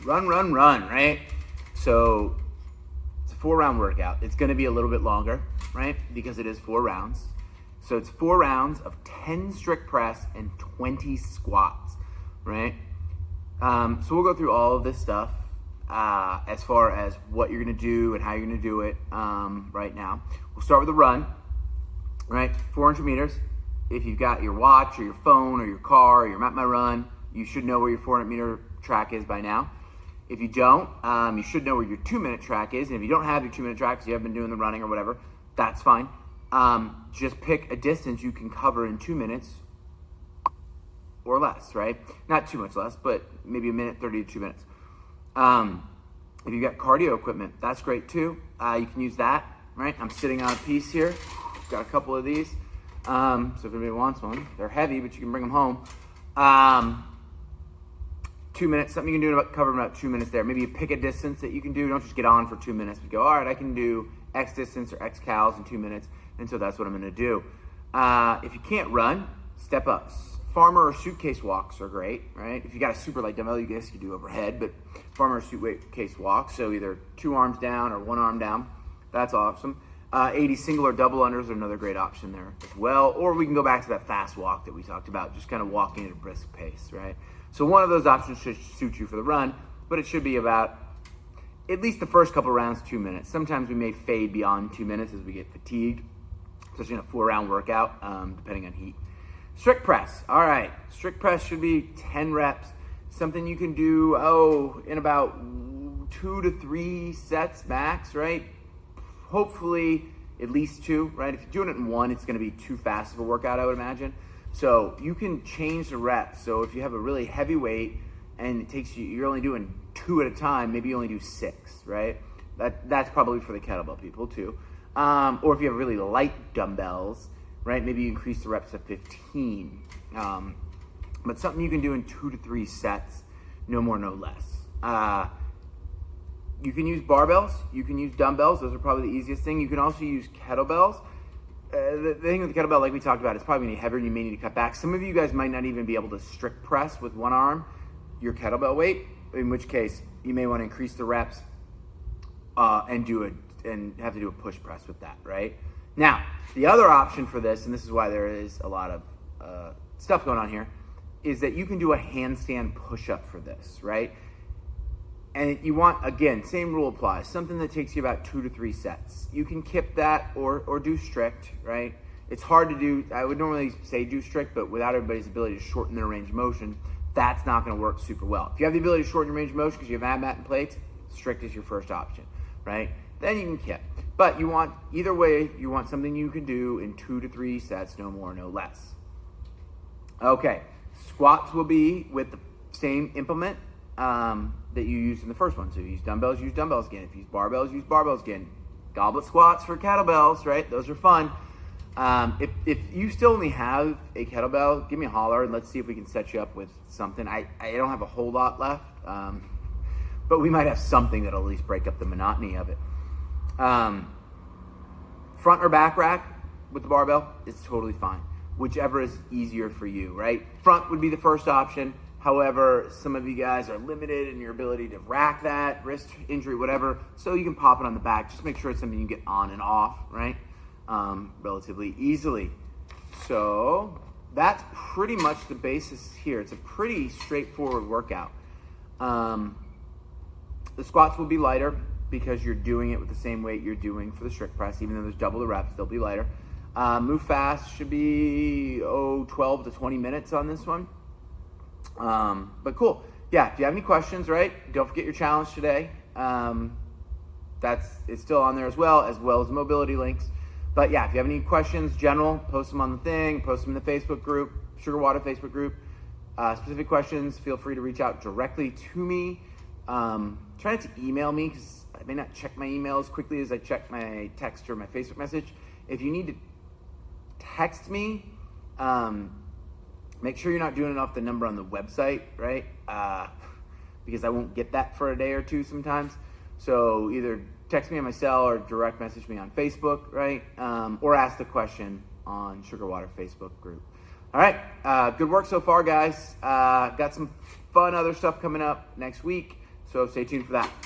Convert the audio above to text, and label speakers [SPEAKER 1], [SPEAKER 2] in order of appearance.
[SPEAKER 1] run, right? So it's a 4-round workout. It's going to be a little bit longer, right? Because it is 4 rounds. So it's 4 rounds of 10 strict press and 20 squats, right? So we'll go through all of this stuff as far as what you're going to do and how you're going to do it right now. We'll start with a run, right? 400 meters. If you've got your watch or your phone or your car or your Map My Run, you should know where your 400 meter track is by now. If you don't, you should know where your 2-minute track is. And if you don't have your 2-minute track because you haven't been doing the running or whatever, that's fine. Just pick a distance you can cover in 2 minutes or less, right? Not too much less, but maybe a minute, 30 to 2 minutes. If you've got cardio equipment, that's great too. You can use that, right? I'm sitting on a piece here. Got a couple of these. So if anybody wants one, they're heavy, but you can bring them home. 2 minutes, something you can do to cover about 2 minutes there. Maybe you pick a distance that you can do. Don't just get on for 2 minutes, but go, all right, I can do X distance or X cals in 2 minutes. And so that's what I'm gonna do. If you can't run, step ups. Farmer or suitcase walks are great, right? If you got a super light dumbbell, you guess you could do overhead, but farmer or suitcase walks, so either 2 arms down or 1 arm down, that's awesome. 80 single or double unders are another great option there as well. Or we can go back to that fast walk that we talked about, just kind of walking at a brisk pace, right? So one of those options should suit you for the run, but it should be about at least the first couple rounds, 2 minutes. Sometimes we may fade beyond 2 minutes as we get fatigued, especially in a 4-round workout, depending on heat. Strict press. All right, strict press should be 10 reps. Something you can do, in about 2 to 3 sets max, right? Hopefully at least 2, right? If you're doing it in 1, it's gonna be too fast of a workout, I would imagine. So you can change the reps. So if you have a really heavy weight and it takes you, you're only doing 2 at a time, maybe you only do 6, right? That's probably for the kettlebell people too. Or if you have really light dumbbells, right? Maybe you increase the reps to 15. But something you can do in 2 to 3 sets, no more, no less. You can use barbells, you can use dumbbells. Those are probably the easiest thing. You can also use kettlebells. The thing with the kettlebell, like we talked about, it's probably gonna be heavier and you may need to cut back. Some of you guys might not even be able to strict press with 1 arm your kettlebell weight, in which case you may want to increase the reps and have to do a push press with that, right? Now, the other option for this, and this is why there is a lot of stuff going on here, is that you can do a handstand push-up for this, right? And you want, again, same rule applies, something that takes you about 2 to 3 sets. You can kip that or do strict, right? It's hard to do, I would normally say do strict, but without everybody's ability to shorten their range of motion, that's not gonna work super well. If you have the ability to shorten your range of motion because you have ab mat and plates, strict is your first option, right? Then you can kip. But you want, either way, you want something you can do in 2 to 3 sets, no more, no less. Okay, squats will be with the same implement that you used in the first one. So you use dumbbells again. If you use barbells again. Goblet squats for kettlebells, right? Those are fun. If you still only have a kettlebell, give me a holler and let's see if we can set you up with something. I don't have a whole lot left, but we might have something that'll at least break up the monotony of it. Front or back rack with the barbell is totally fine. Whichever is easier for you, right? Front would be the first option. However, some of you guys are limited in your ability to rack that, wrist injury, whatever, so you can pop it on the back. Just make sure it's something you get on and off, right? Relatively easily. So that's pretty much the basis here. It's a pretty straightforward workout. The squats will be lighter because you're doing it with the same weight you're doing for the strict press. Even though there's double the reps, they'll be lighter. Move fast should be 12 to 20 minutes on this one. But cool. Yeah, if you have any questions, right, don't forget your challenge today. It's still on there as well as the mobility links. But yeah, if you have any questions, general, post them on the thing, post them in the Facebook group, Sugar Water Facebook group. Specific questions, feel free to reach out directly to me. Try not to email me because I may not check my email as quickly as I check my text or my Facebook message. If you need to text me, make sure you're not doing it off the number on the website, right? Because I won't get that for a day or two sometimes. So either text me on my cell or direct message me on Facebook, right? Or ask the question on Sugar Water Facebook group. All right, good work so far, guys. Got some fun other stuff coming up next week. So stay tuned for that.